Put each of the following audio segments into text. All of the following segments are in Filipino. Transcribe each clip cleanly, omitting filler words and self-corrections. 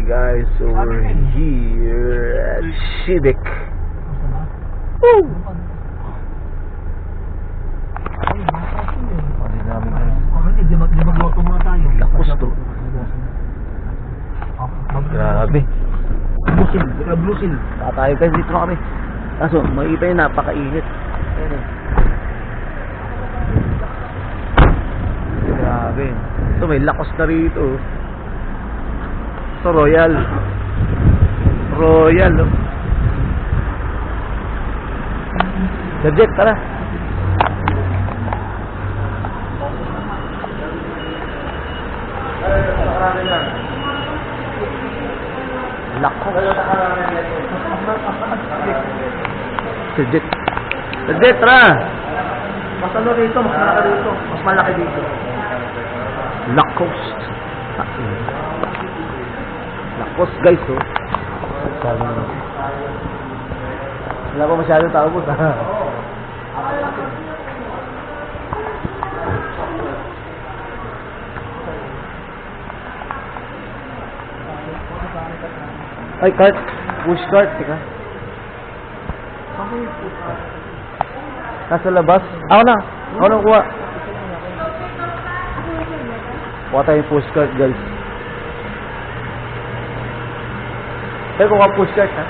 guys, so we're here at Civic. Woo! Lakos to. Grabe. Bluesil. Tatayo guys, dito kami. Kaso, makikita yun, napakainit. Grabe. Ito, may lakos na rito. Ito, Royal. Royal, oh. Subject, tara. Lakos. Subject. Subject, tara. Mas ano rito, mas malaki dito. Mas malaki dito. Lakos. Lakos guys, oh. Wala pa masyadong tao po. Ay, cart. Push cart, teka. Nasa labas. Ako na. Ako na kuha. Kuha tayong push cart, guys. Tayo kuha push cart, ha?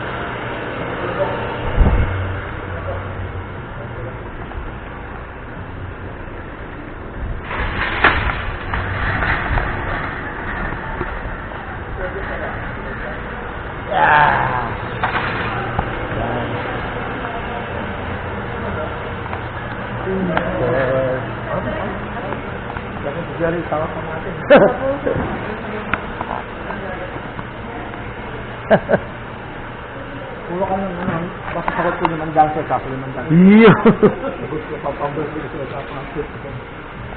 Jari tawa ka natin. Puro ka lang naman. Basta takot ko naman dancer. Kaso naman dancer. Yeah.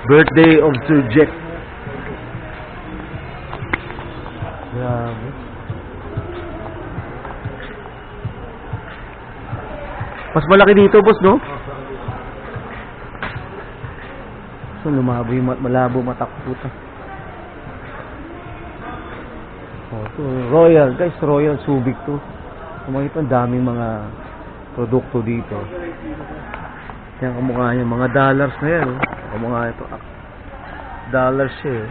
Birthday of Subject. Grabe. Mas malaki dito, boss, no? So, lumabo yung malabo matakputa. Oh, so, Royal, guys, Royal Subic to. Ito, ang daming mga produkto dito. Yan, kamukha niya, mga dollars na yan. Oh. Kamukha ito, dollars siya. Eh.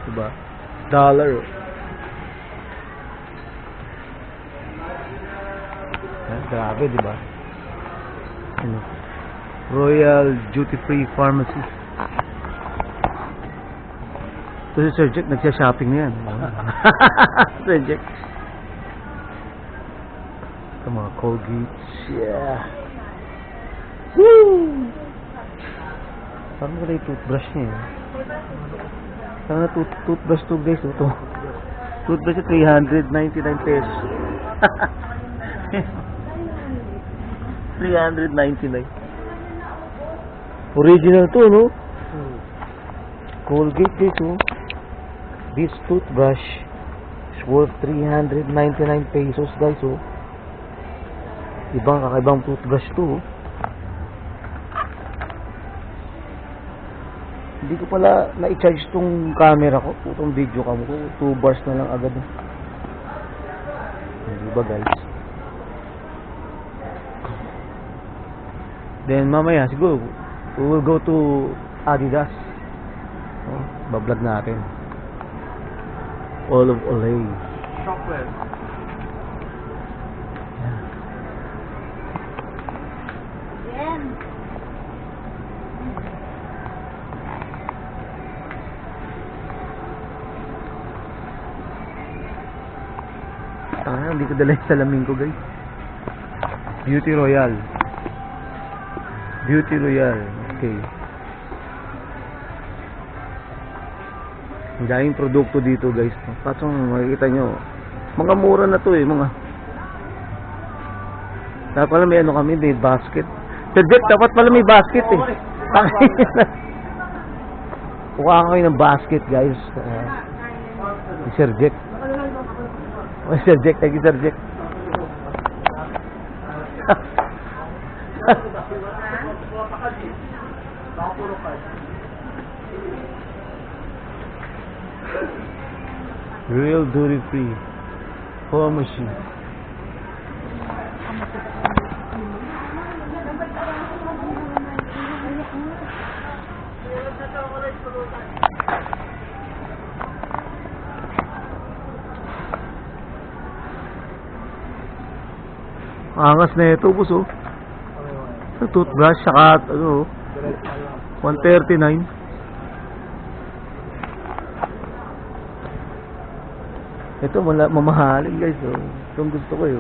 Diba? Dollar. Yan, grabe, diba? Ano? Royal Duty Free Pharmacy. Ito si Sir Jack, nagsya-shopping na yan. Sir Jack. Ito mga Colgate. Yeah. Woo! Parang wala yung toothbrush niya. Parang na toothbrush to guys. Ito. Toothbrush niya 399 pesos. 399. Original to, no? Colgate guys, oh. This toothbrush is worth 399 pesos guys, oh. Kakaibang toothbrush to, oh. Hindi ko pala na-charge tong camera ko, itong video cam ko. 2 bars na lang agad. Hindi ba guys? Then mamaya siguro we will go to Adidas. Oh, bablog natin. All of Olay. Shopware. Yan. Hindi ko dala yung salamin ko guys. Beauty Royal. Beauty Royal. Okay. Ang daming produkto dito guys. Kaso makikita nyo, mga mura na to eh. Dapat pala may ano kami, may basket. Sir Jack, dapat pala may basket eh. Kuha kayo ng basket guys. Sir Jack. Sir Jack, thank you Sir Jack. Real duty free. Pharmacy. Angas na ito, boss, oh. Toothbrush, saka, ano, 139. Ito, mamahalin, guys, oh. Itong gusto ko, yun.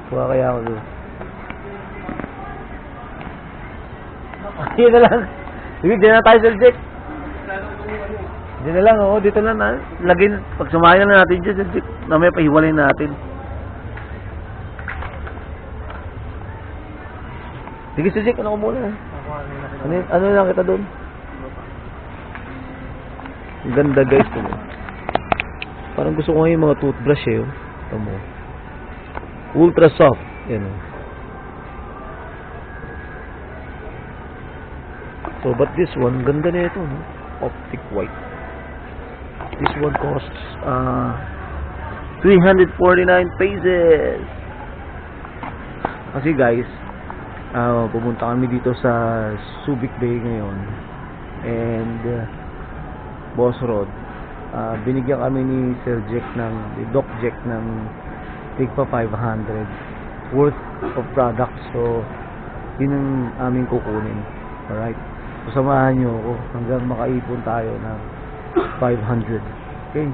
Kuha kaya ako, doon. Yun na lang. Sige, dyan na tayo, Sir Jack. Dyan na lang, oh. Dito na na. Lagin, pag sumahin na natin dyan, Sir Jack. Namaya pahiwalay natin. Sige, Sir Jack, ano ko muna? Ano lang kita doon? Ang ganda, guys. Ito mo. Parang gusto ko ngayon yung mga toothbrush, eh. Oh. Ito mo. Ultra soft. Yan, oh. So, but this one, ganda na ito, no? Optic white. This one costs 349 pesos. Kasi guys, pumunta kami dito sa Subic Bay ngayon. And Boss Rod, binigyan kami ni Sir Jack Doc Jack ng tigpa 500 worth of products. So, yun ang aming kukunin. Alright? So, samahan nyo ako hanggang makaipon tayo ng 500. Okay?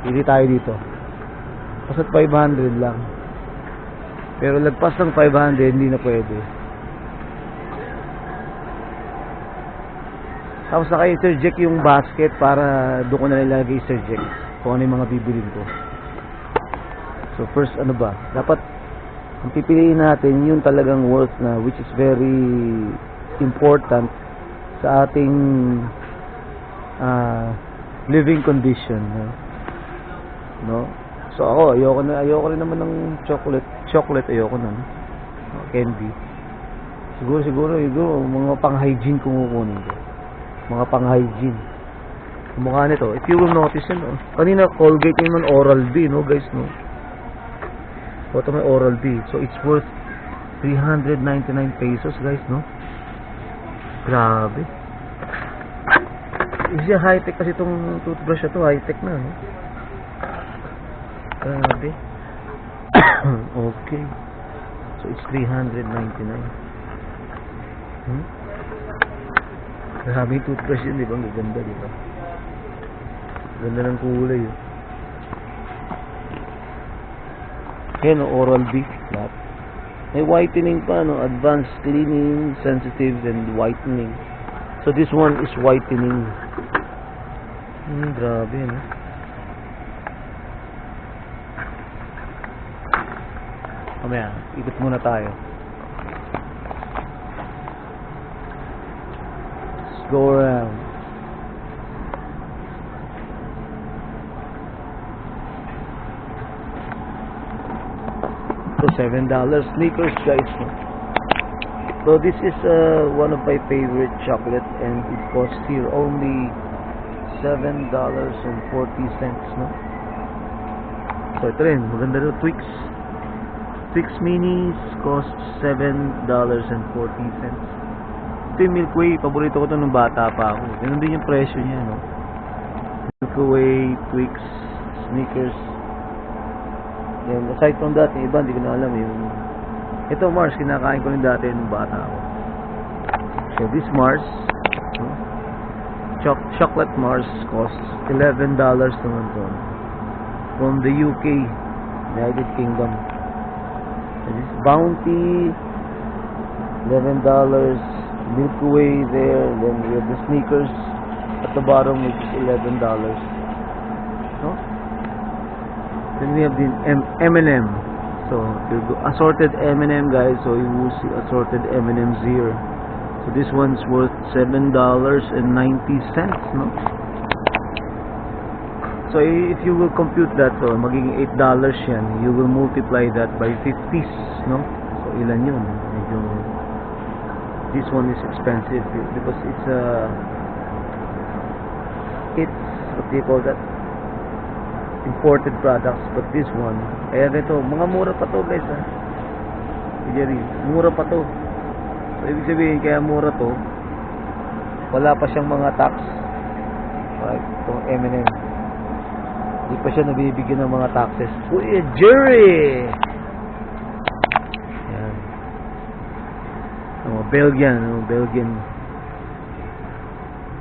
Hindi tayo dito. Basta 500 lang. Pero lagpas ng 500, hindi na pwede. Tapos na kay Sir Jack yung basket para doon ko na nilagay Sir Jack kung ano yung mga bibilin ko. So first, ano ba? Dapat ang pipiliin natin yung talagang worth na, which is very important sa ating living condition. No? So ako, ayoko rin naman ng chocolate ayoko na, no? Candy. Siguro mga pang-hygiene kung kukunin ko. Mga pang-hygiene. Yung mukha nito, if you will notice yun, no? Kanina Colgate naman Oral-B, no guys, no? Ito may Oral-B. So it's worth 399 pesos, guys, no? Grabe. Is high-tech kasi itong toothbrush na to, high-tech na, no? Grabe. Okay. So it's 399. Grabe yung toothbrush yun, di ba? Ang ganda, di ba? Ganda ng kulay, oh. Yan, Oral-B. May whitening pa, no? Advanced cleaning, sensitive, and whitening. So this one is whitening. Grabe, no? Mamaya, ikot muna tayo. Let's go around. So $7 sneakers, guys. So this is one of my favorite chocolate, and it costs here only $7.40, no? So ito rin, maganda rin, Twix. Twix Minis costs $7.40. Ito yung Milky Way, paborito ko ito nung bata pa ako. Ganun din yung presyo niya, no? Milky Way, Twix, Snickers. Then, aside from that, yung iba, hindi ko na alam yung... Ito, Mars, kinakain ko rin dati nung bata ako. So, this Mars, no? Chocolate Mars costs $11 naman to. From the UK, United Kingdom. This Bounty, $11. Milky Way there. Then we have the Snickers at the bottom, which is $11. No? Then we have the M&M. So assorted M&M, guys. So you will see assorted M&Ms here. So this one's worth $7.90. No? So if you will compute that, so magiging $8 yan, you will multiply that by 50s, no? So ilan yun? Medyo, this one is expensive because it's what do you call that? imported products, but this one, ayan ito, mga mura pa to guys ha. Jerry, mura pa to. So, ibig sabihin, kaya mura to, wala pa siyang mga tax. Right, itong M&M. Hindi pa siya nabibigyan ng mga taxes. Kuya Jerry! Ayan.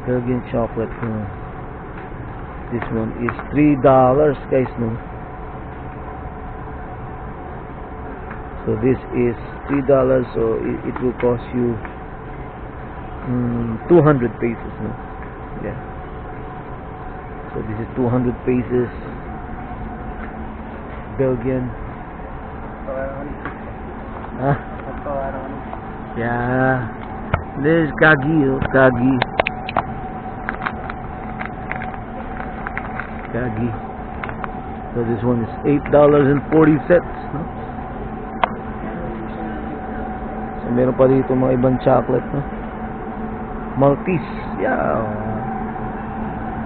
Belgian chocolate. This one is $3 guys, no? So this is $3, so it will cost you 200 pesos, no? Yeah. So this is 200 pesos. Belgian. Huh? Yeah. There's Kagi, oh, Kagi. So this one is $8.40, no? So meron pa dito mga ibang chocolate, no? Maltese, yeah.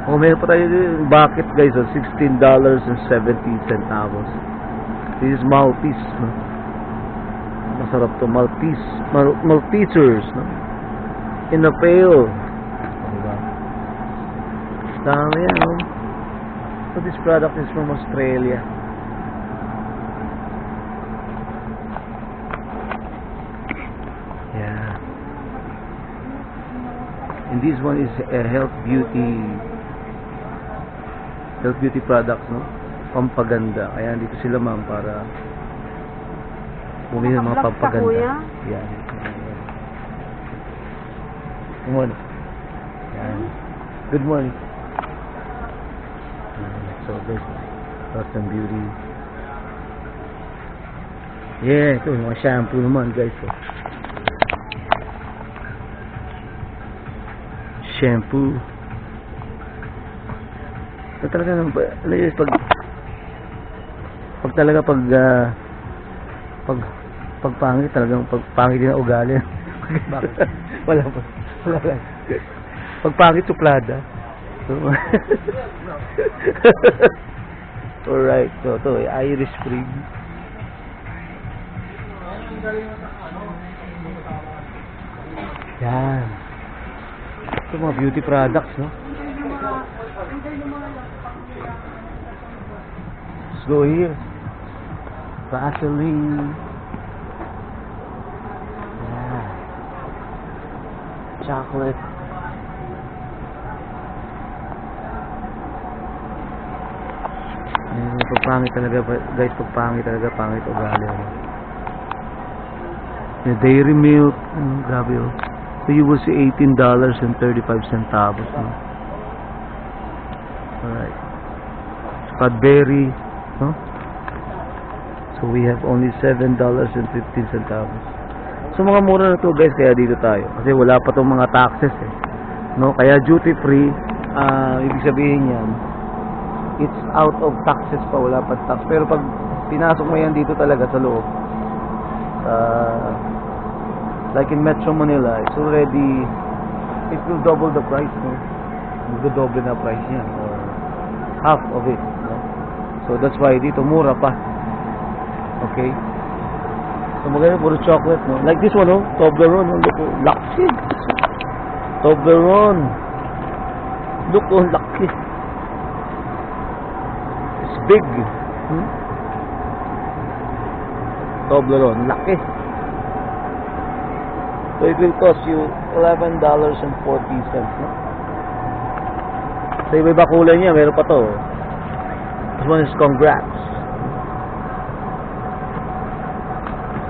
Oh, meron pa tayo dito bucket guys, oh, $16.70. This is Maltese, no? Masarap to, Maltese, Maltesers, no? In a pail. Diba? Dami yan, no? So this product is from Australia. Yeah. And this one is a health beauty products, no? Pampaganda. Kaya dito sila ma'am para bumili ng mga pampaganda. Yan. Good morning. Yan. Good morning. So this health and beauty. Yeah, ito yung mga shampoo naman guys. Oh. Shampoo. So talaga naman pag pangit talagang pangit din ang ugali. Bakit? wala lang. Pag pangit suplada. So, alright, so ito Irish Spring. Yan. Ito mga beauty products, no? Let's go here. Vaseline. Yeah. Chocolate. Pagpangit talaga guys, pagpangit ugali. Yung dairy milk, grabe oh. So you will see $18.35. No? Alright. Cadbury, no? So we have only $7.15. So mga mura na to guys, kaya dito tayo. Kasi wala pa tong mga taxes eh. No? Kaya duty free, ibig sabihin yan, it's out of taxes pa, wala pa tax. Pero pag pinasok mo yan dito talaga sa loob, like in Metro Manila, it's already, it will double the price, no? Double na price yan, or half of it, no? So that's why dito mura pa. Okay? So maganda, puro chocolate, no? Like this one, no? Toblerone, no? Look, laki. Toblerone. Look, oh, laki. It's big. Toblerone, laki. So it will cost you $11.40, no? So iba-iba kulay niya, meron pa to. This one is Congrats.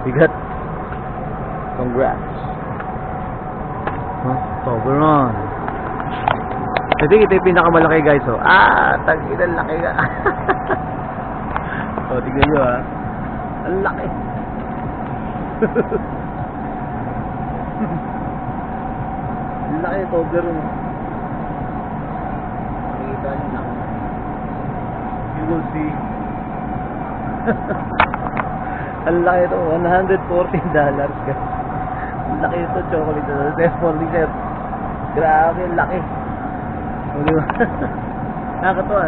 We got Congrats. Huh? Toblerone. I think ito yung pinakamalaki guys, oh. Tag-ilan laki ka. So tignan nyo ha. Ang laki. Ang laki yung Toblerone. Nakikita nyo lang. You will see. Ang laki ito, $114 guys. Ang laki ito, chocolate ito. $10.40. Grabe, ang laki. O, diba? Nakakatuwa.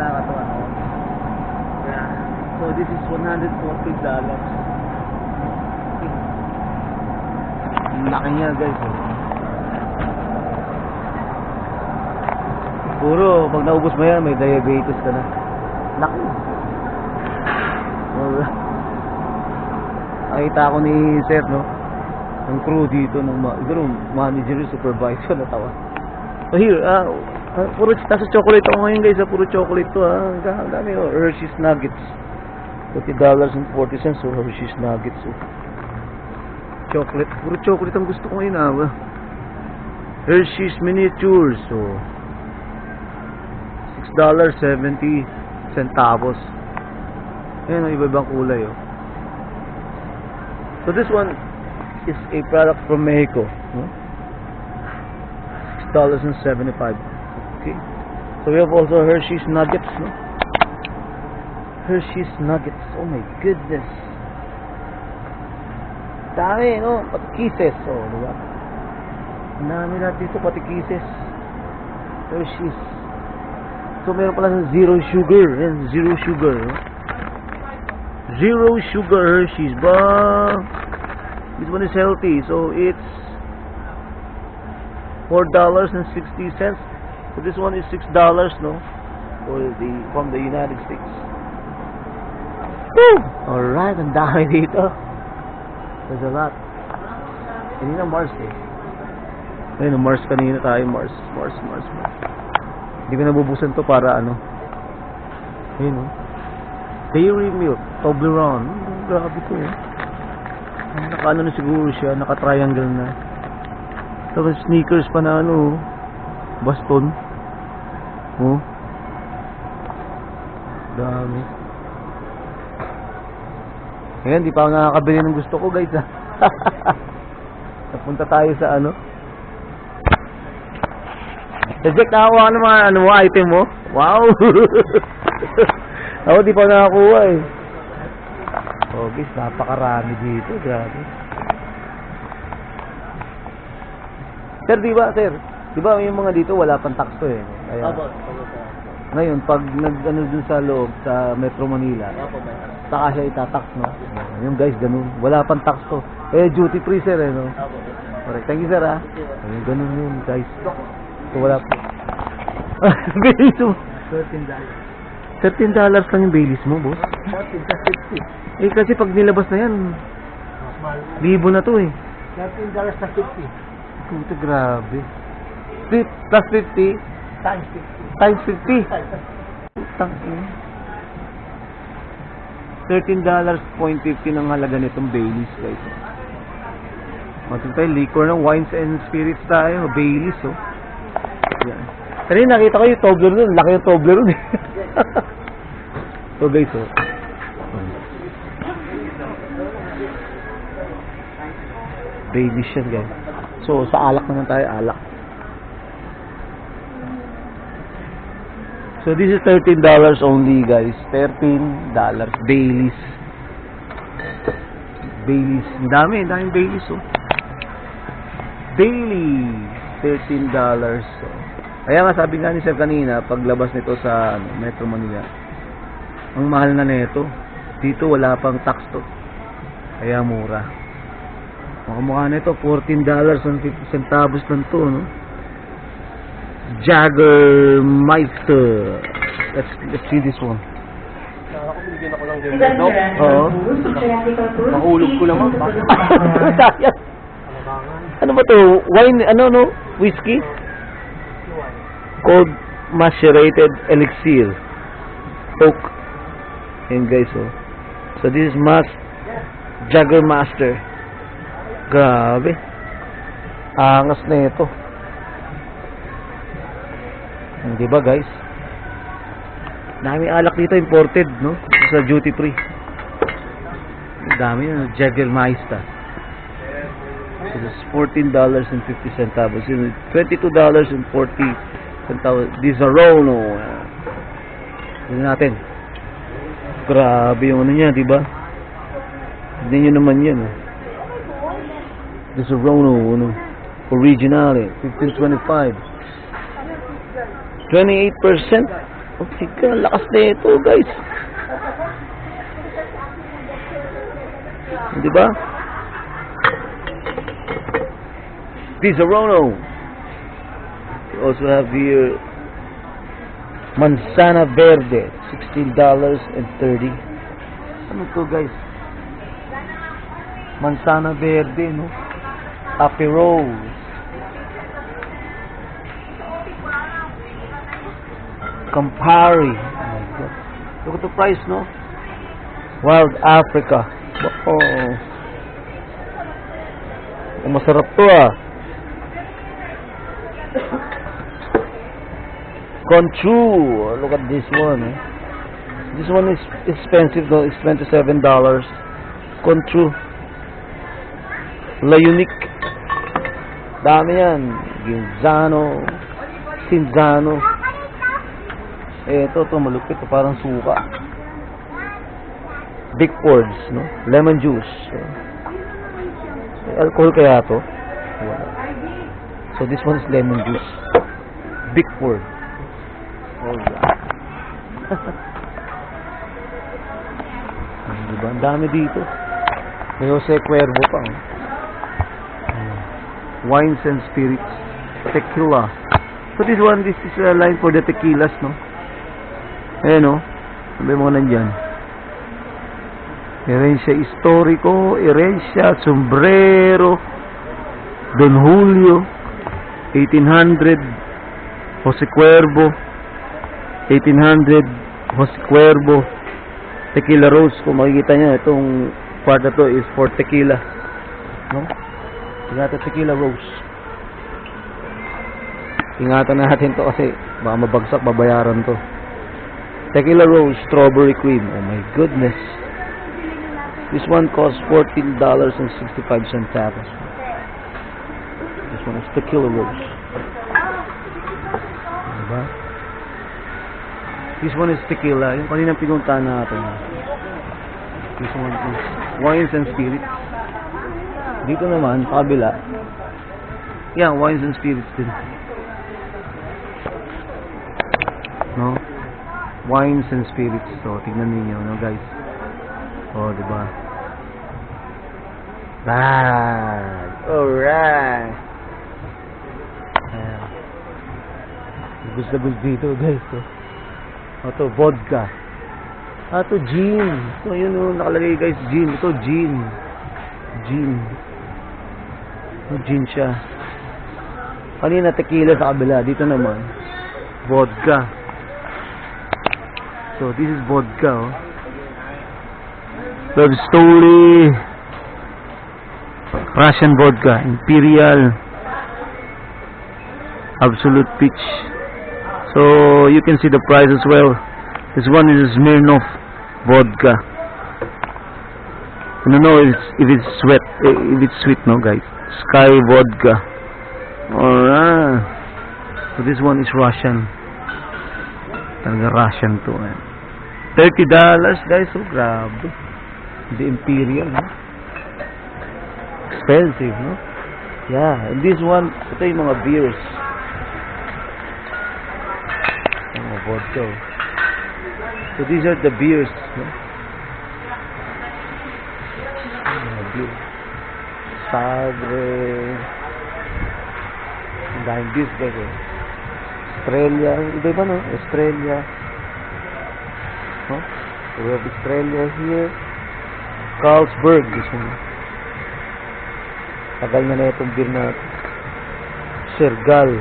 So this is $140. Ang laki niya guys. Puro, pag naubos mo yan, may diabetes ka na. Laki. Nakita ko ni Seth, no? Ang crew dito, ng manager, supervisor, natawa. So here, puro nasa chocolate ako ngayon guys, puro chocolate to, Ang dami, Hershey's Nuggets. $40.40, so Hershey's Nuggets, chocolate, puro chocolate ang gusto ko ngayon, Hershey's Miniatures, so $6.70. Ayan, iba-ibang kulay, So this one is a product from Mexico, $6.75. Okay. So we have also Hershey's Nuggets, Hershey's Nuggets. Oh my goodness. Dami, pati kisses, diba? Ang dami natin dito, pati kisses. Hershey's. So meron pala sa zero sugar. Yan, zero sugar. Zero sugar Hershey's. But this one is healthy. So it's $4.60. So this one is $6, from the United States. Woo! Alright, ang dami dito. There's a lot. Kanina Mars Ayun, Mars kanina tayo. Mars. Hindi ko nabubusan to para Ayun, Dairy milk, Toblerone. Grabe to, Naka na siguro siya, naka-triangle na. Tapos sneakers pa na baston. Dami. Ngayon, di pa ako nakakabili ng gusto ko, guys, Napunta tayo sa Jack, nakakuha ka ng mga item mo? Wow! Ako, di pa nakakuha, Oh, guys, napakarami dito. Grabe. Sir, di ba, yung mga dito, wala pang tax to, Kaya, ngayon, pag dun sa loob, sa Metro Manila, saka siya itatax, Yung guys, ganun. Wala pang tax to. Kaya duty free, sir, Correct. Thank you, sir, Ayun, ganun yun, guys. So, wala po. Baileys mo. $13 lang yung Baileys mo, boss. Kasi pag nilabas na yan, libo na to, $13 na 50. Puta, grabe. Plus 50? Times 50. Putang ina. $13.50 ng halaga nitong Baileys, guys. Matin tayo, liquor ng wines and spirits tayo. Baileys, Yan. Kanina nakita ko yung Toblerone. Laki yung Toblerone, So, guys, Baileys yan, guys. So, sa alak naman tayo, alak. So, this is $13 only, guys. $13. Baileys. Ang daming Baileys, Baileys. $13. Kaya nga, sabi nga ni Sir kanina, paglabas nito sa Metro Manila, ang mahal na nito. Dito, wala pang tax to. Kaya mura. Makamukha nito, $14.50 lang to, Jagermeister. Let's see this one. Ako binigyan ako ng ganito. Oo. Mahulog ko naman. Ano ba to? Wine, whiskey? Cold macerated elixir. Oak. Ayan, guys, So this is Jagermeister. Grabe. Angas na ito. Di ba, guys? Dami alak dito, imported, sa duty free. Dami yun, Jagermeister. This is $14.50. $22.40. This is a Rono. Tignan natin. Grabe yung niya, di ba? Tignan nyo naman yan. This is a Rono, original, $15.25. 28%. Oh my God, lakas na ito, guys. Di ba? Pizzarrono. We also have here Manzana Verde, $16.30. Ano to, guys? Manzana Verde, no? Aperol. Campari. Oh my God. Look at the price, no? Wild Africa. Oh. Masarap to, ah. Control. Look at this one, eh? This one is expensive though. It's $27. Control. La Unique. Dami yan. Ginzano. Cinzano. Ito, malupit. Ito parang suka. Big Fords, no? Lemon juice. Alcohol kaya to? Wala. So this one is lemon juice. Big Ford. Alright. Diba? Ang dami dito. May Jose Cuervo pa. Oh. Wines and spirits. Tequila. So this one, this is a line for the tequilas, no? Ayan, no? Ano yung mga nandyan? Herencia Historico, Herencia, Sombrero, Don Julio, 1800, Jose Cuervo, 1800, Jose Cuervo, Tequila Rose. Kung makikita nyo, itong part na to is for tequila, no? Ingatan Tequila Rose. Ingatan natin to kasi baka mabagsak, babayaran to. Tequila Rose, Strawberry Cream. Oh my goodness. This one costs $14.65. This one is Tequila Rose. Diba? This one is tequila. Yung kaninang pinuntahan natin. This one is wines and spirits. Dito naman, kabila. Yeah, wines and spirits din. No? Wines and spirits. So, tignan ninyo, no guys? Oh, diba? Bad. Alright. Gus dito, guys. Oh, to vodka. To gin. So, yun yung nakalagay, guys. Gin. Ito, gin. Gin. Gin siya. Kanina, tequila sa kabila. Dito naman, vodka. So, this is vodka, oh. Love Story, Russian vodka, Imperial, Absolute Peach. So you can see the price as well. This one is Smirnoff vodka. I don't know if it's sweet, no guys. Sky vodka. Alright. So this one is Russian. Talaga Russian to. $30 guys. So grabe. The Imperial, no? Expensive, no? Yeah, and this one, ito yung mga beers. Mga vodka. So these are the beers, no? Mga beers. Sagre. Ang daming beers, guys, eh. Australia. Iba-iba, no? Australia. No? So we have Australia here. Carlsberg, this one. Tagal na itong beer na Sergal.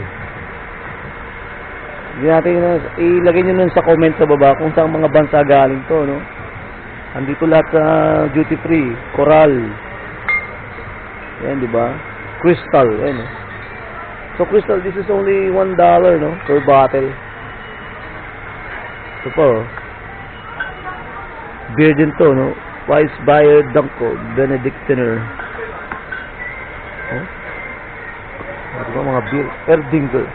Ilagay nyo nun sa comment sa baba kung saan mga bansa galing to, no? Andito lahat sa duty free. Coral. Yan, di ba? Crystal, yan, no? So Crystal, this is only $1, no? Per bottle. Ito po, beer din to, no? Weissbier Dunkel Benedictiner. Oh? Ano ba mga beer? Erdinger.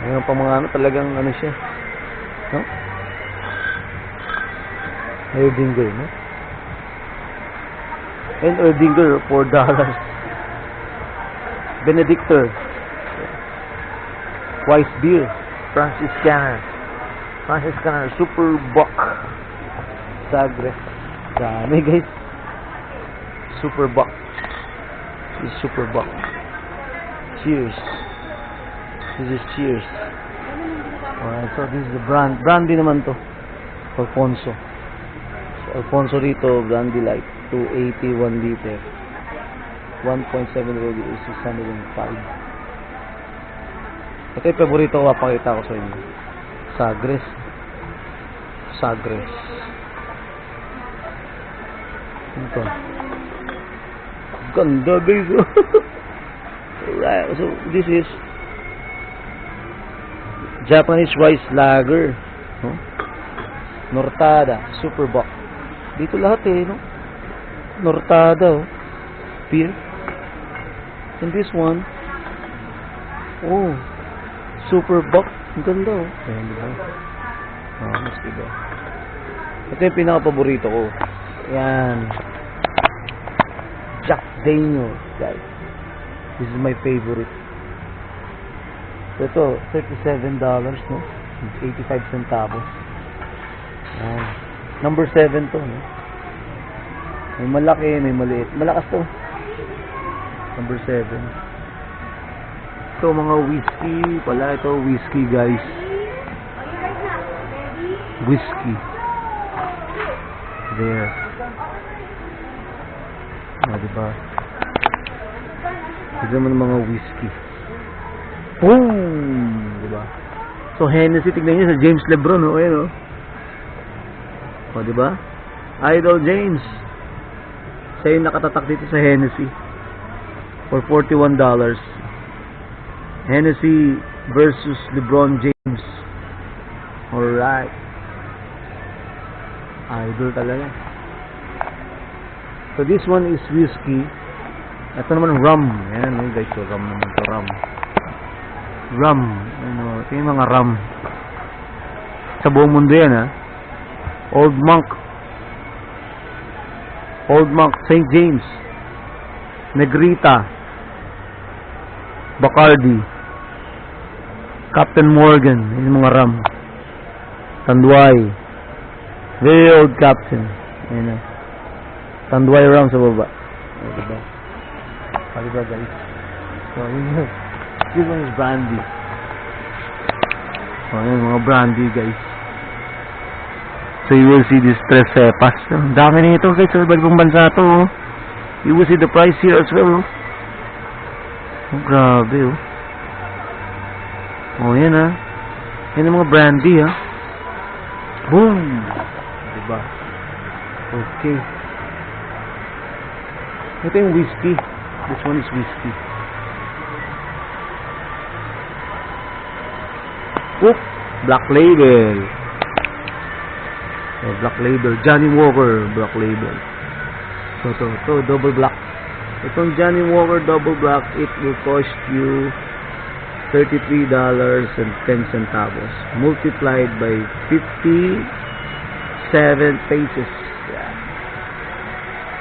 Ngayon pa mga ano, talagang ano siya. No? Erdinger, no? And Erdinger, $4. Benedictor. Weissbier. Franciscaner. Super Bock. Sagre. Dami guys. Super Buck. This is Super Buck. Cheers. This is Cheers. Alright, so this is the brand. Brandy naman to. Alfonso. So, Alfonso dito, Brandy Light. 280, 1 liter. 1.7 ready is 605. Ito yung paborito ko, papakita ko sa inyo. Sagres. Sagres. Ito. Ganda guys. Alright, so this is Japanese rice lager. No? Nortada, Super Buck. Dito lahat no? Nortada, beer. And this one, oh, Super Buck. Ang ganda, Ayan, diba? Mas diba? Ito yung pinaka-paborito ko. Yan. Jack Daniels, guys. This is my favorite. So, ito, $37, no? 85 centavos. Yan. Number 7 to, no? May malaki, may maliit. Malakas to. Number 7. Ito, mga whiskey. Pala, ito, whiskey, guys. Whiskey. There. Diba? Ito naman mga whiskey. Boom! Diba? So, Hennessy, tignan nyo sa James Lebron, no? Ayan, o, diba? Idol James. Siya yung nakatatak dito sa Hennessy. For $41. Hennessy versus LeBron James. Alright. Idol talaga. So this one is whiskey. Ito naman rum. Ayan guys, so rum naman to, rum. Rum. Ano, ito yung mga rum. Sa buong mundo yan, ha. Old Monk. Old Monk, St. James. Negrita. Bacardi. Captain Morgan. Yan yung mga rum. Tanduay. Very old Captain. Ayan na. Tanduay rum sa baba. Diba? Diba guys? So, yun. This one is brandy. So, ayan, mga brandy guys. So, you will see this Tres Cepas. Ang dami nito guys. Sa iba't ibang bansa to. You will see the price here as well. Oh, grabe oh, yan yan ang mga brandy boom, diba? Okay, ito yung whiskey. This one is whiskey. Oop, Black Label. Black Label, Johnny Walker Black Label. So to double black. Itong Johnny Walker Double Black, it will cost you $33.10 multiplied by 57 pesos. Yeah.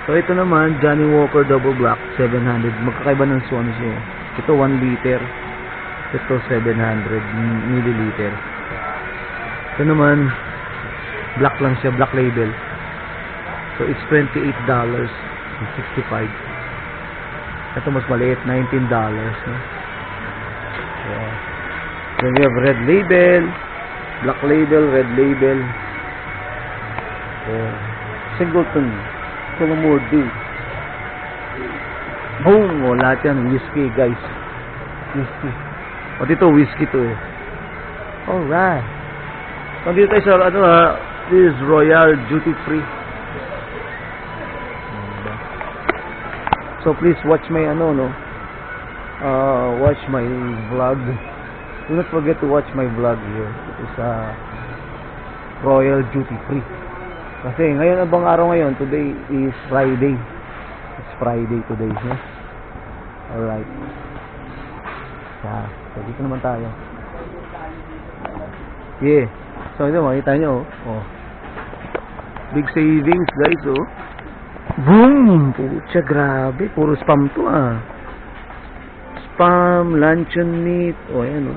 So ito naman, Johnny Walker Double Black 700. Magkakaiba ng Swansea. Ito 1 liter. Ito 700 milliliter. Ito naman, black lang siya, Black Label. So it's $28.65. Ito mas maliit, $19, no? Yeah. Then we have Red Label, Black Label, Red Label. Yeah. Singleton, Tulumurdu. Boom! O, lahat yan, whiskey, guys. Whiskey. O, dito, whiskey to Alright. So, dito tayo sa, this is Royal Duty Free. So please watch my watch my vlog. Do not forget to watch my vlog here. It is Royal Duty Free. Kasi ngayon, abang araw ngayon, today is Friday. It's Friday today, yes? Alright. So dito naman tayo. Yeah. So ito, makita nyo, big savings guys, Boom! Pucha, grabe. Puro spam to, Spam, luncheon meat. Ayan,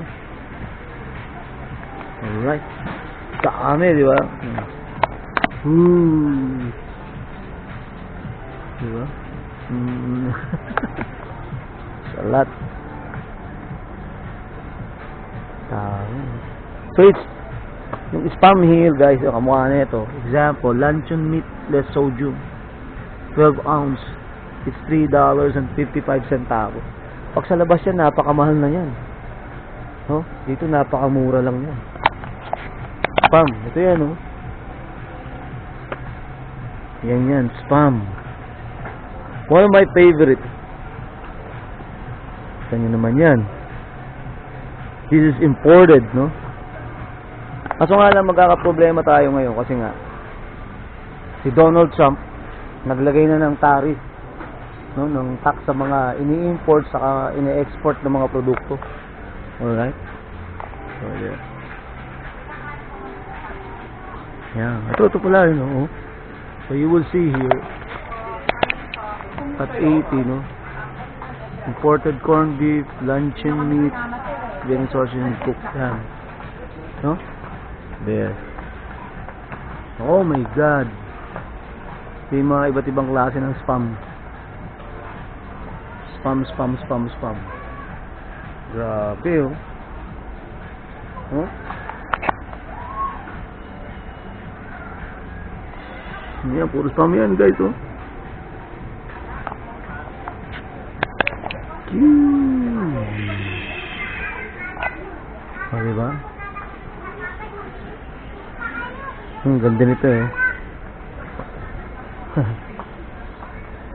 Alright. Dami, di ba? Diba? Salat. So it's yung spam here guys, yung kamukha na ito. Example, luncheon meat less sodium, 12 ounce. It's $3.55. Pag sa labas yan, napakamahal na yan. No? Dito napakamura lang yan. Spam. Ito yan, oh. Yan, spam. One of my favorite. Saan naman yan? This is imported, no? Kaso nga lang magkakaproblema tayo ngayon kasi nga si Donald Trump naglagay na ng tariff, no, ng tax sa mga ini-import saka ini-export ng mga produkto. Alright? So, yeah. Yeah. Ito pala, no? So, you will see here at 80, no? Imported corned beef, luncheon meat, being sourced and cooked. Yan. No? There. Oh my God. Ito yung mga iba't ibang klase ng spam. Spam. Grabe, oh. Huh? Yan, puro spam yan, guys, oh. Oh, diba? Ganda nito, eh.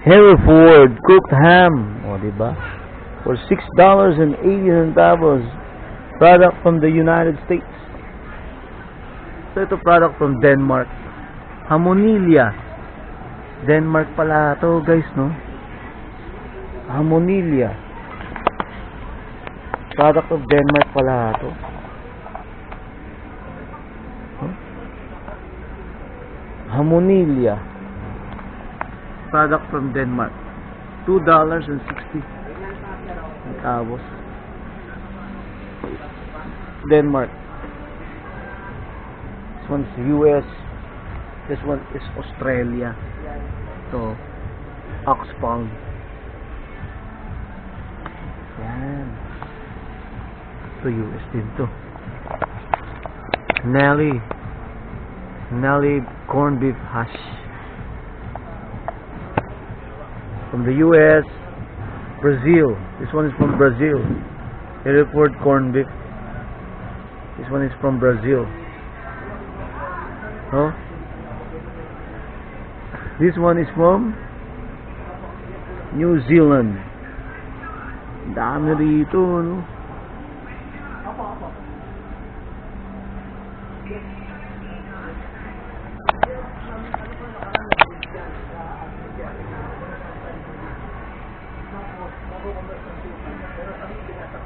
Hereford cooked ham. Oh, diba? For $6.80. Product from the United States. So, ito product from Denmark. Hamonilla. Denmark pala ito, guys, no? Hamonilla. Product of Denmark pala ito. Hamonilla. Product from Denmark. $2.60. Denmark. This one's US. This one is Australia. So, Oxfam. Yan. Ito US din to. Nelly corned beef hash. From the US, Brazil. This one is from Brazil. Hereford corned beef. This one is from Brazil. Oh. This one is from New Zealand. Dami rito, no?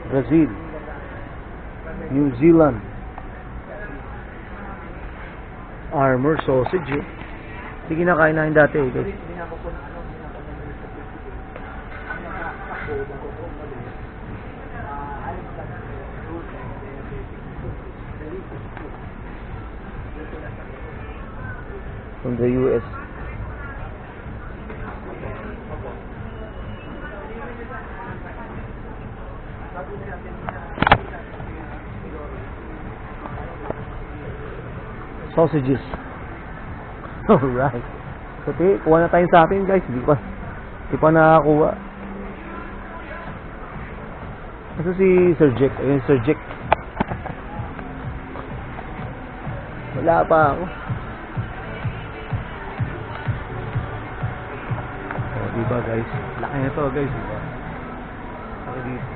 Brazil, New Zealand, Armour sausage, eh. Hindi kinakain namin dati, eh, guys. From the US. Sausages. Alright. So, kuha na tayo sa atin, guys. Di pa nakakuha. Ito si Sir Jack. Ayun, Sir Jack. Wala pa ako. So, diba, guys? Laki na to, guys. Diba? Laki dito.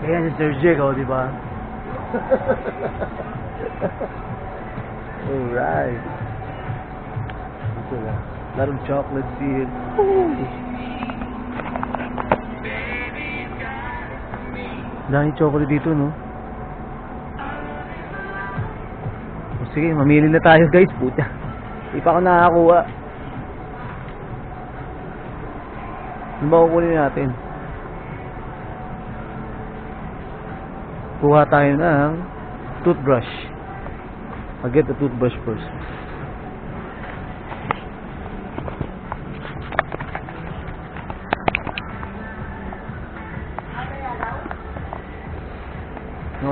Ayan si Sir Jack, oh, diba? Alright. Ito lang. Lot of chocolates here. Dahil chocolate dito, no? O, sige, mamili na tayo, guys. Puta. Hindi pa ako nakakakuha. Ano ba kukunin natin? Kuha tayo ng toothbrush. I'll get the toothbrush first.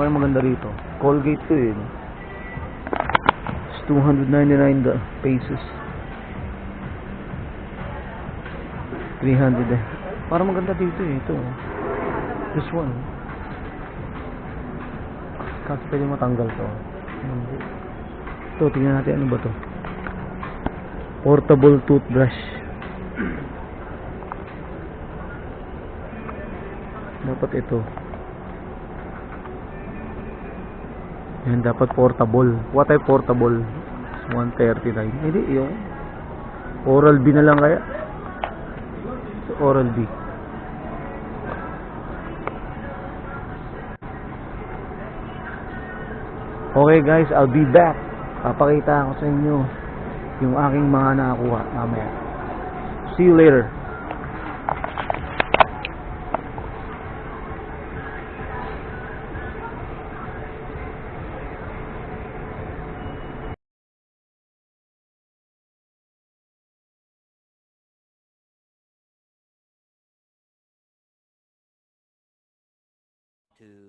kayong maganda rito? Colgate to eh. It's 299 pesos. 300 eh. Para maganda dito eh. Ito. This one. Kasi pwede matanggal to. Ito, tingnan natin ano ba to. Portable toothbrush. Dapat ito. Yan, dapat portable. What type portable? 139. Hindi, yung Oral-B na lang kaya. Oral-B. Okay guys, I'll be back. Papakita ko sa inyo yung aking mga nakakuha mamaya. See you later.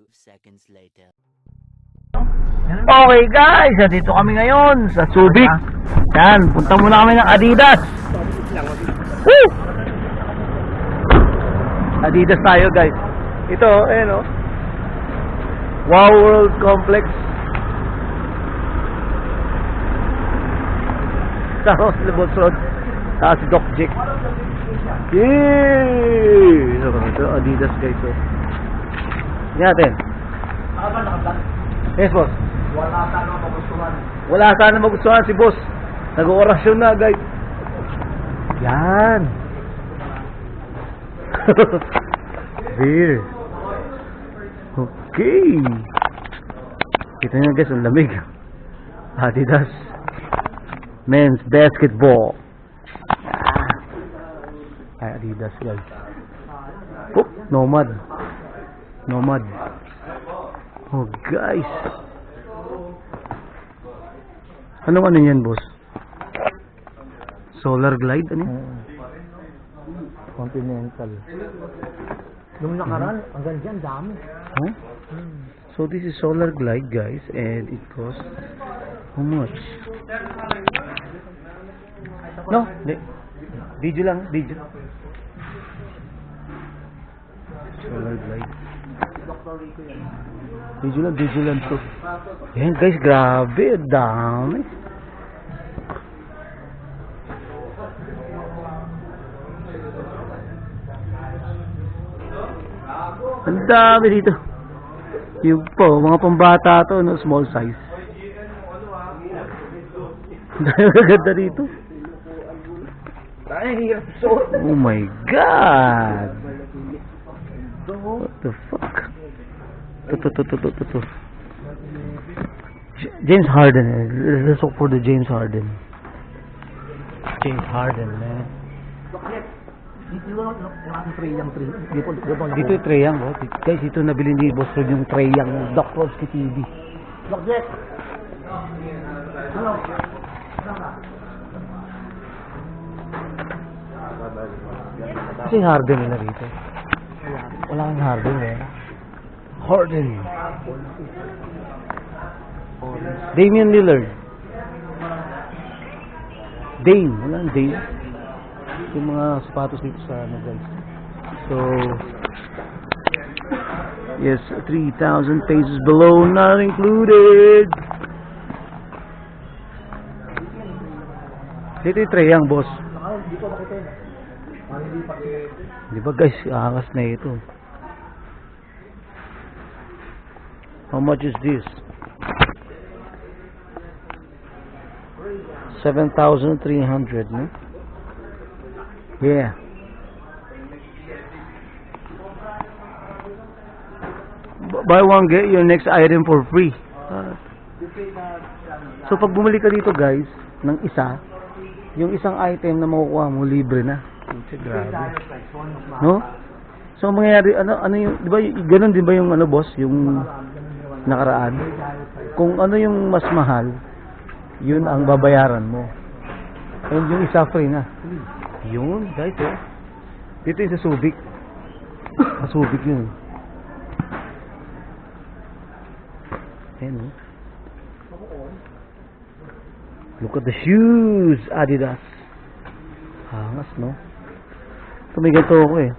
Seconds later. Okay guys, dito kami ngayon sa Subic. Yan, punta muna kami ng Adidas. Woo! Adidas tayo guys. Ito, ayan o. Wow World Complex. Sa Roslebos Road. Si Doc Jake. Yay! Ito, Adidas guys. Yan natin. Yes, boss. Wala sana magustuhan si boss. Nag-orasyon na, guys. Yan. Beer. Okay. Kita nyo guys, ang lamig. Adidas. Men's basketball. Ay, Adidas guys. Oh, Nomad. Nomad. Oh guys. Anong ano yan boss? Solar Glide ano? Continental. Nung nakaraan, hanggang dyan, dami. Huh? So this is Solar Glide guys, and it costs how much? No, video lang, video. Solar Glide. Video lang to. Yan guys, grabe, dami. Ang dami dito. Yung po, mga pambata to, no, small size. Ang ganda dito. Oh my God. What the fuck? To. James Harden. Let's look for the James Harden. James Harden, man. Dito yung Treyang, oh. Guys, ito nabili ni Boss Rod yung Treyang Dr. TV. Lockjet! Ano? Kasi Harden nila rito. Wala kang Harden, eh. Harden. Damian Lillard. Dame. Wala kang Dame. Yung mga sapatos dito sa ano guys. So, yes, 3,000 pesos below, not included. Dito yung Treyang, boss. Di ba guys, angas na ito. How much is this? 7,300, no? Yeah. Buy one, get your next item for free. So pag bumili ka dito guys, ng isa, yung isang item na makukuha mo, libre na. Grabe. No? So mangyayari, ano yung, di ba, ganun din ba yung ano boss, yung nakaraan? Kung ano yung mas mahal, yun ang babayaran mo. And yung isa free na. Yun, guys, eh. Dito yung sa Subic. Sa Subic yun. Ayan, oh. Look at the shoes, Adidas. Hangas, no? Ito may ganito ako eh.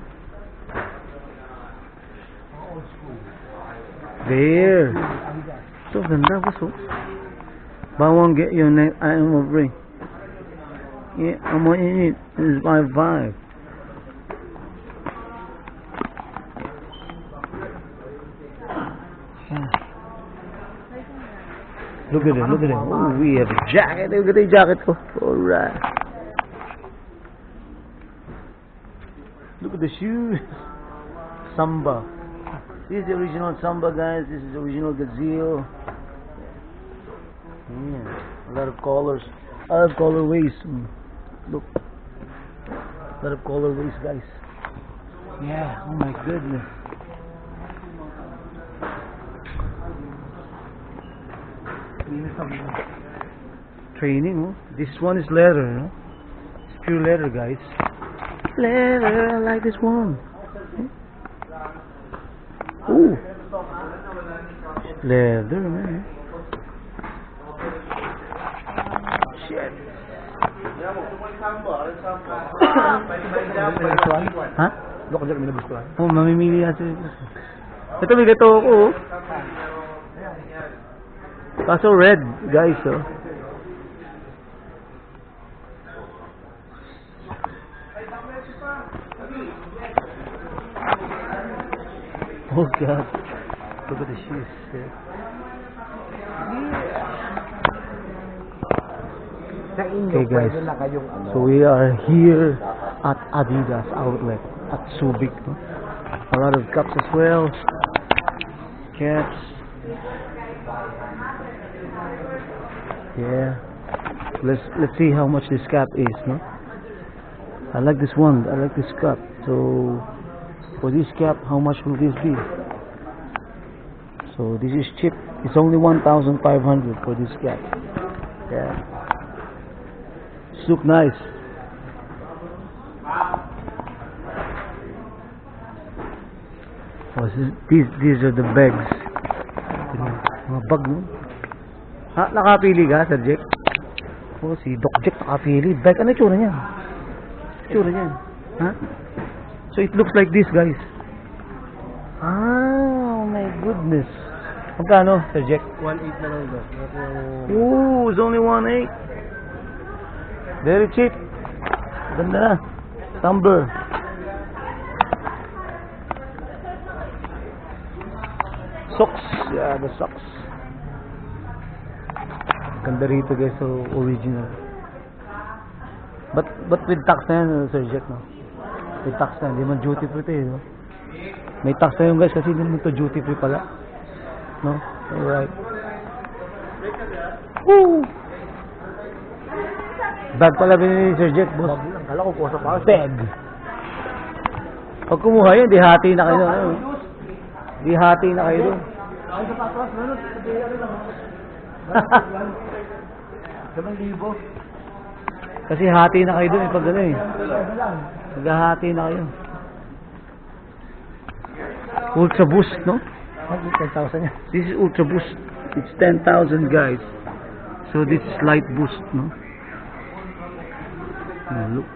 There. Ito, ganda ko, so. Bawang get your name, I'm a ring. Yeah, I'm on it. This is my vibe. Look at it, look at it. Oh, we have a jacket. Look at the jacket. Oh, alright. Look at the shoes. Samba. This is the original Samba, guys. This is the original Gazelle. Yeah. A lot of colors. A lot of colorways. Look. A lot of colorways, guys. Yeah. Oh my goodness. Training, oh. This one is leather, no? It's pure leather, guys. Leather, I like this one. Ooh. Leather, man. Shit. Ha? Oh, mamimili natin. Ito, may gato ako, oh. Kaso red, guys, oh. Oh God, look at the shoes. Okay, guys, so we are here at Adidas outlet at Subic, no? A lot of caps as well. Caps. Yeah. Let's see how much this cap is, no? I like this one. I like this cap. So for this cap, how much will this be? So this is cheap. It's only 1,500 for this cap. Yeah. It's look nice. Oh, these are the bags. Mga bag, no? Ha? Nakapili ka, Sir Jack? Oh, si Doc Jack nakapili. Bag, ano itsura niya? Itsura niya. Ha? So it looks like this, guys. Ah, oh my goodness. Magkano, Sir Jack? 1.8 na lang daw. Ooh, it's only 1.8. Very cheap. Ganda na. Tumbler. Socks. Yeah, the socks. Ganda rito, guys. So, original. But with tax na yan, Sir Jack, no? May tax na. Hindi man duty free ito, eh, no? May tax na yun, guys, kasi hindi naman ito duty free pala. No? Alright. Woo! Bag pala binili ni Sir Jack, boss. Bag lang. Kala ko po sa pass. Bag. Pag kumuha yun, di hati na kayo doon. Ano? Di hati na kayo doon. Ay, sa patas, ano? Sabi lang. 7,000. Kasi hati na kayo doon, pag gano'n eh. Maghahati na kayo. Ultra Boost, no? 10,000 yan. This is Ultra Boost. It's 10,000, guys. So this is Light Boost, no? Look.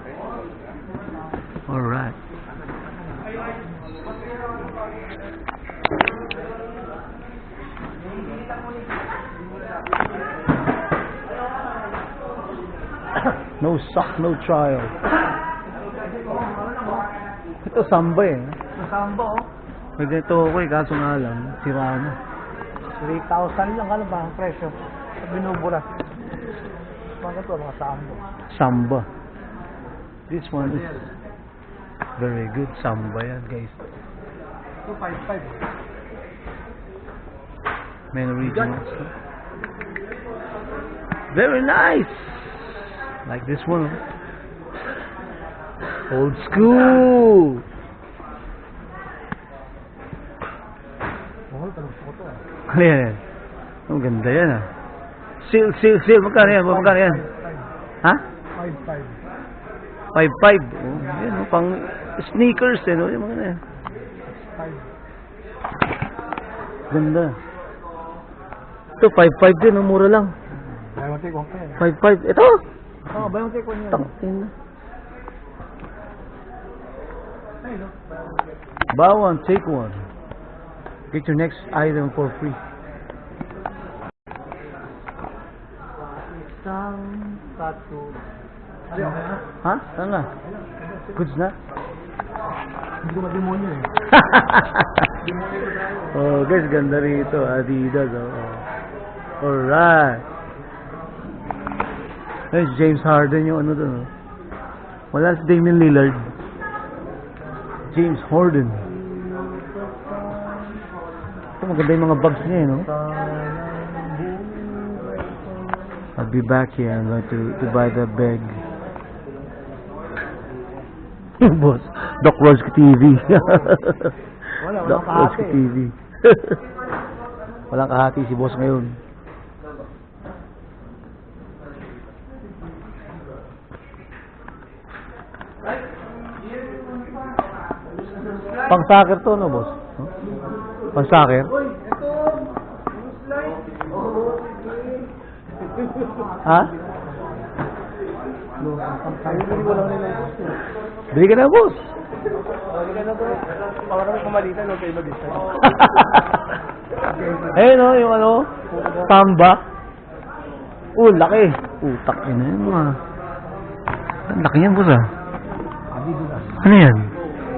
Alright. No suck, no trial. Ito Samba eh. Samba, oh. May ganito ako eh, kaso nga lang, sira na. 3,000 lang, ano ba ang presyo? Sa binubura. Mga ito, mga Samba. Samba. This one is very good. Samba yan, guys. 255. Many regionals. Very nice. Like this one. Old school. Oh, tanong photo ah. Ano yan? Ang ganda yan ah. Seal. Magkano yan? Magkano yan? Ha? 5,500. 5.5. Oh, yan oh, pang sneakers eh, no? Yung mga na yan. 5. Ganda. Ito, 5.5 din, oh, mura lang. Buy one take one pa yan. 5.5. Ito! Oh, buy one take one yan. Tangin na. Buy one, take one. Get your next item for free. Isang tattoo. Ha? Saan na? Goods na? Hindi ko mademonyo eh. Oh, guys, ganda rito. Adidas, oh. Alright. Guys, James Harden yung ano doon, oh. Wala si Damian Lillard. James Harden. Ito, maganda yung mga bags niya, no? I'll be back here. I'm going to buy the bag. Boss, Doc Roski TV. Walang Doc Roski kahati. TV. Walang kahati si boss ngayon. Pang soccer to, no, boss? Huh? Pang soccer? Ha? Hindi ko lang nila gusto. Bili ka na, boss. Hindi ka na to. Para may pamalitan, okay ba dito? Eh, no, yung ano, tamba. Laki. Utak yun na yun, mga. Ang laki yan, boss, ah. Ano yan?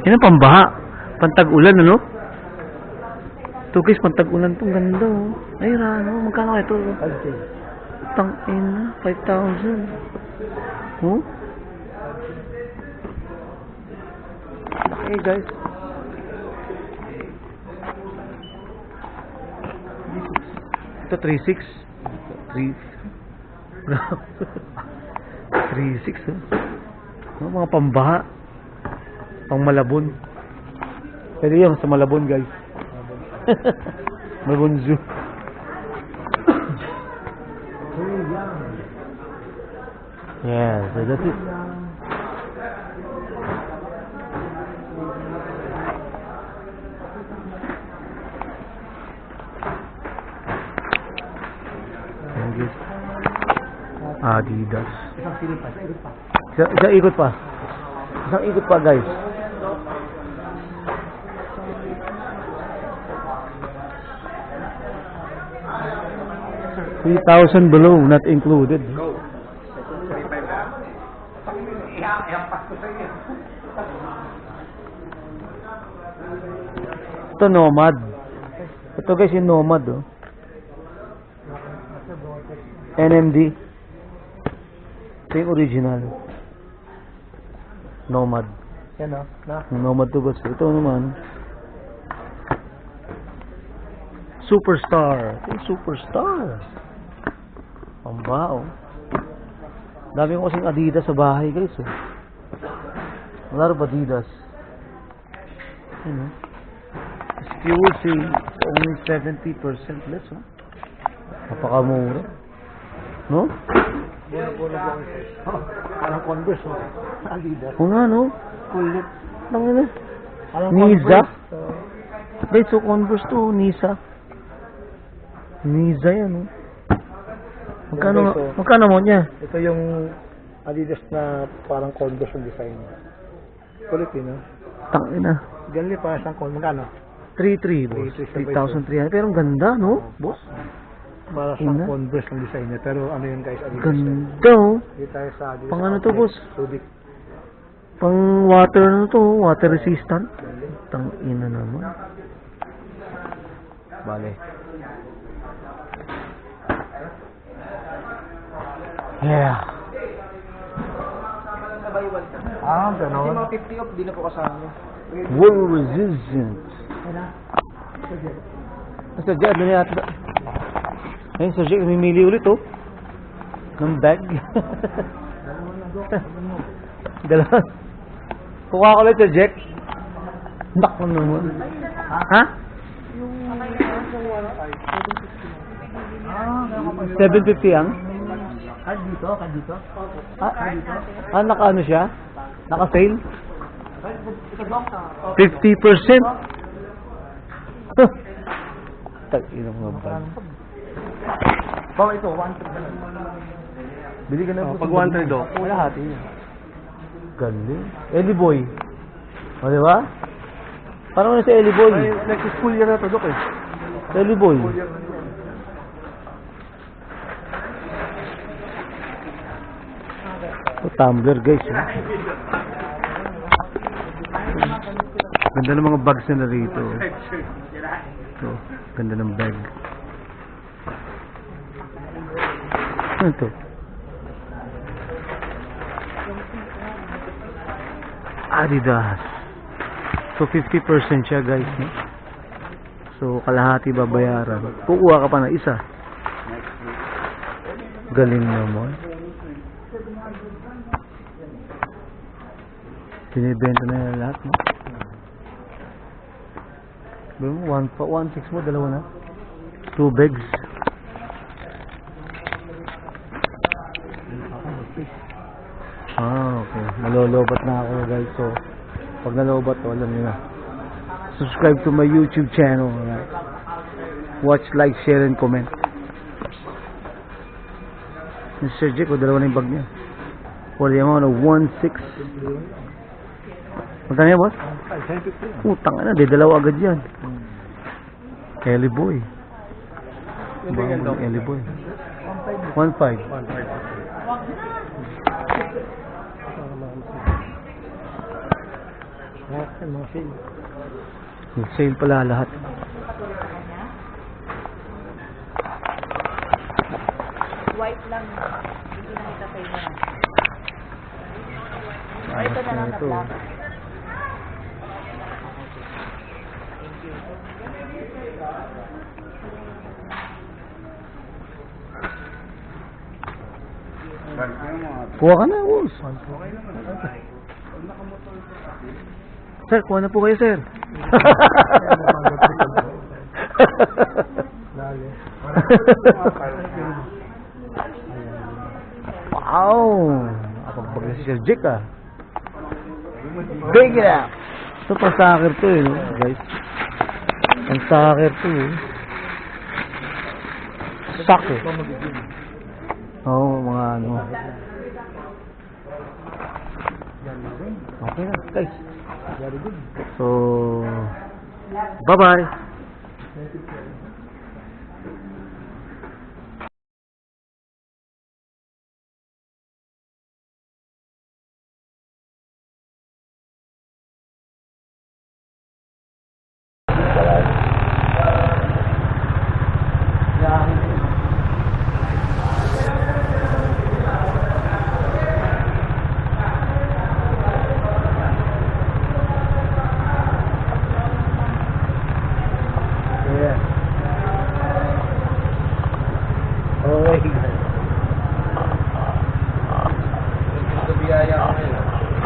Yan ang pambaha. Pantag-ulan, ano? Ito, guys, pantag-ulan tong ganda, oh. Ay, rano, magkano ito? Tangina, 5,000. Oh? Laki, guys. Ito, 3.6. 3.6, oh. Mga pambaha. Pang Malabon. Pwede yun sa Malabon, guys. Malabon Zoo. Yeah, so that's it. Adidas. Isang silip pa. Isang ikot pa. Isang ikot pa, guys. $3,000 below, not included. Ito, Nomad. Ito, guys, yung Nomad, oh. NMD. Ito yung original. Nomad. Yan o. Na. Yung Nomad to, boss. Ito naman. Superstar. Ito yung Superstar. Pambao. Dami ko kasing Adidas sa bahay, guys. Eh. A lot of Adidas. You know. As you will see, it's only 70% less. Oh. Napakamura. No? Parang Converse o. Adidas. O nga, no? Kulit. Tangina. Parang Niza? Converse. Guys, so Converse to, Nisa. Nisa yan, no? Magkano mo niya? Ito yung Adidas na parang Converse yung design. Kulit yun, no? Tangina. Ganli pa siyang Converse. Magkano? 3,300, boss. 3,300. Pero ang ganda, no? Boss? Para siyang Ina. Converse yung design niya. Pero ano yun guys, Adidas. Ganda, oh. Hindi tayo sa Adidas. Pang ano to, boss? Subic. Pang water na to, water resistant. Tangina naman. Bale. Yeah. Gano'n. Mga 50 off, di na po kasama. Water resistant. Basta dyan, ano yata? Ayun, Sir Jake, namimili ulit, oh. Ng bag. Dalawa. Kuha ko ulit, Sir Jake. Nak naman. Ha? 750 ang? Card dito, card dito. Naka ano siya? Naka-sale? 50%. Tag-ina mga bag. Bawa ito, 1-3 na lang. Bili ka na. Pag 1-3 do, wala hati niya. Galing. Eli Boy. O, di ba? Parang ano si Eli Boy? Ay, next school year na to, Dok eh. Eli Boy. O, tumbler guys. Ganda ng mga bags nila rito. Ito, ganda ng bag. Ano ito? Adidas. So 50% siya guys, no? So kalahati babayaran. Kukuha ka pa ng isa. Galing naman. Binibenta na yan lahat, no? 1.6 mo, dalawa na. 2 bags. Okay. Malolobat na ako guys. So, pag nalobat to, alam nyo na. Subscribe to my YouTube channel. Right? Watch, like, share, and comment. Mr. Jake, dalawa na yung bag niya. For the amount of 1.6. Magkano yan, boss? Putang na, di dalawa agad yan. Ellie Boy. Ellie Boy. 1.5. Yung sale pala lahat. White lang. Hindi na kita sa inyo. Ito na lang na black. Kuha ka na, Wolf. Sir, kuha na po kayo, sir. Wow! Nakapagpaglas si Sir Jake, ah. Big it up! Ito pa soccer to, eh, no, guys. Ang soccer to, eh. Soccer. Oo, mga ano. Okay na, guys. So, bye-bye.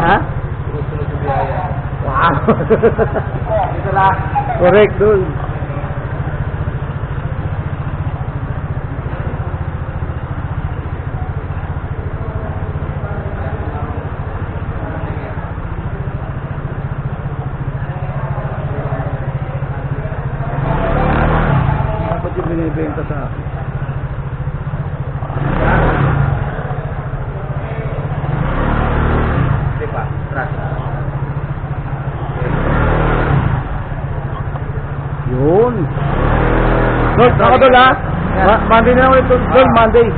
Ha? Wow! Ito na. Correct, dul. Dapat yung binibenta sa akin. Yun. Dol, ako dol ha? Monday na ulit dol, Monday.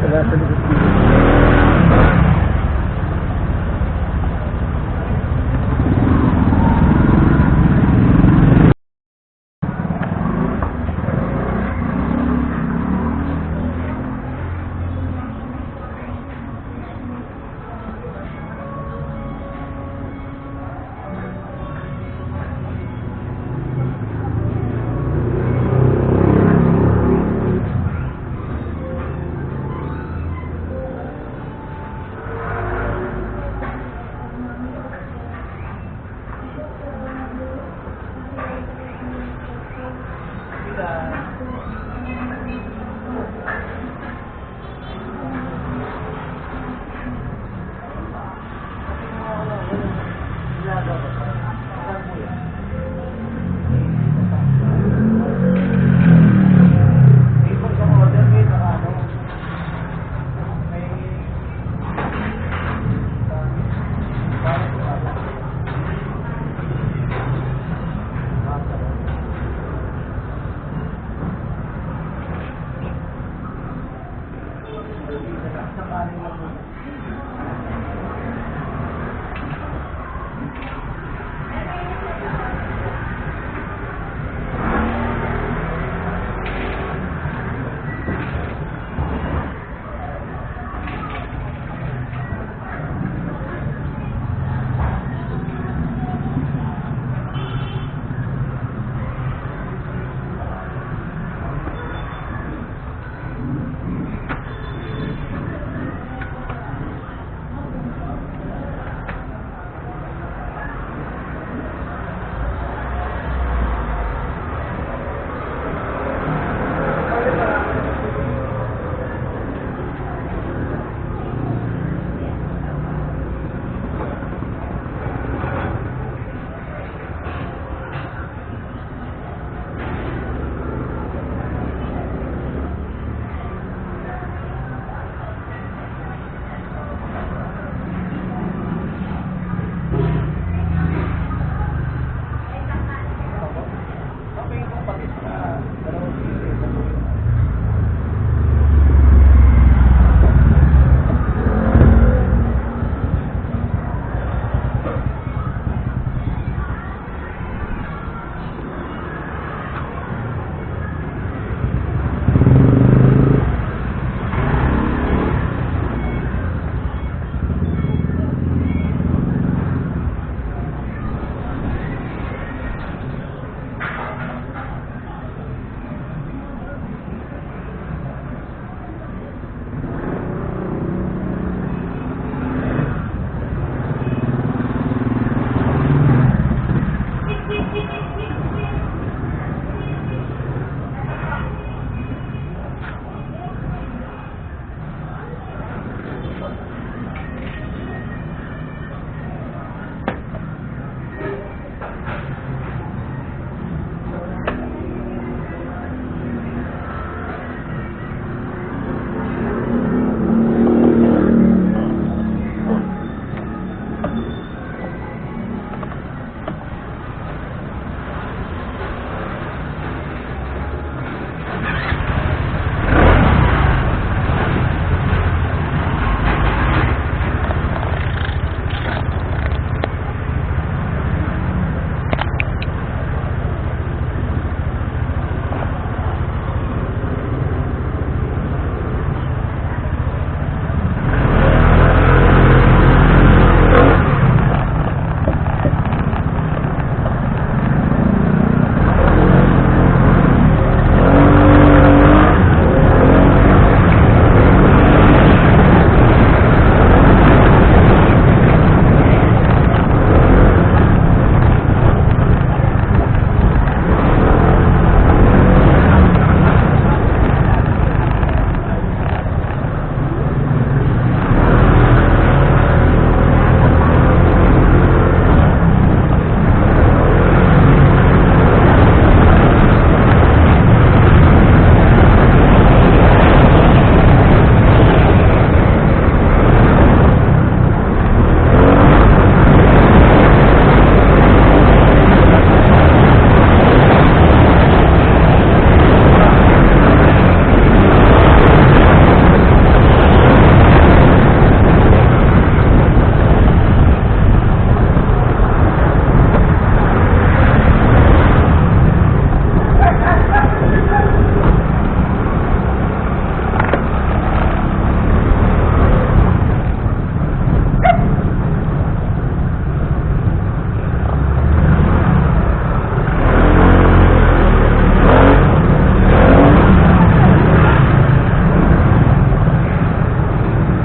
Wala sa likod dito.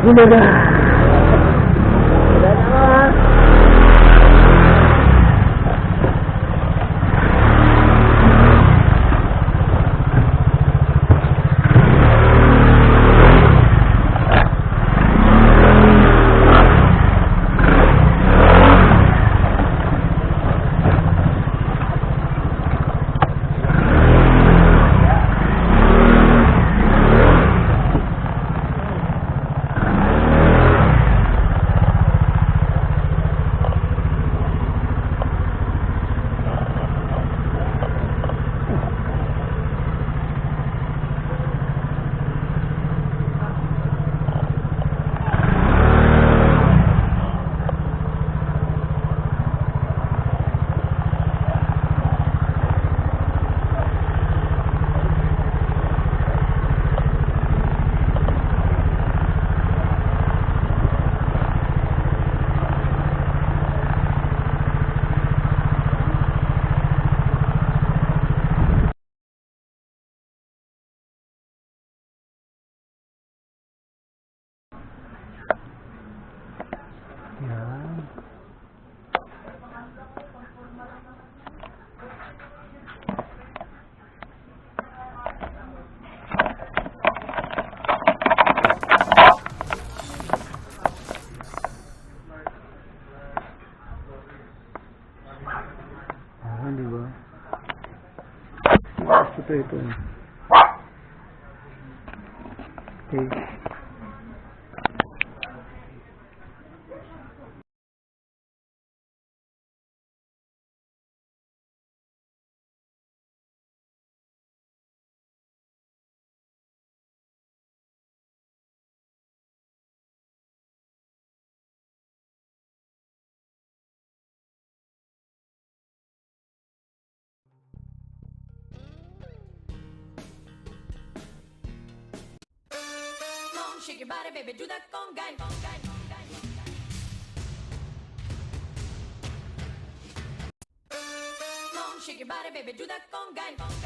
Gumaga! Wala naman! Yan. Ah, di ba? Ito. Okay. Shake your body, baby, do that conga, conga, conga. Come on, shake your body, baby, do that conga, conga.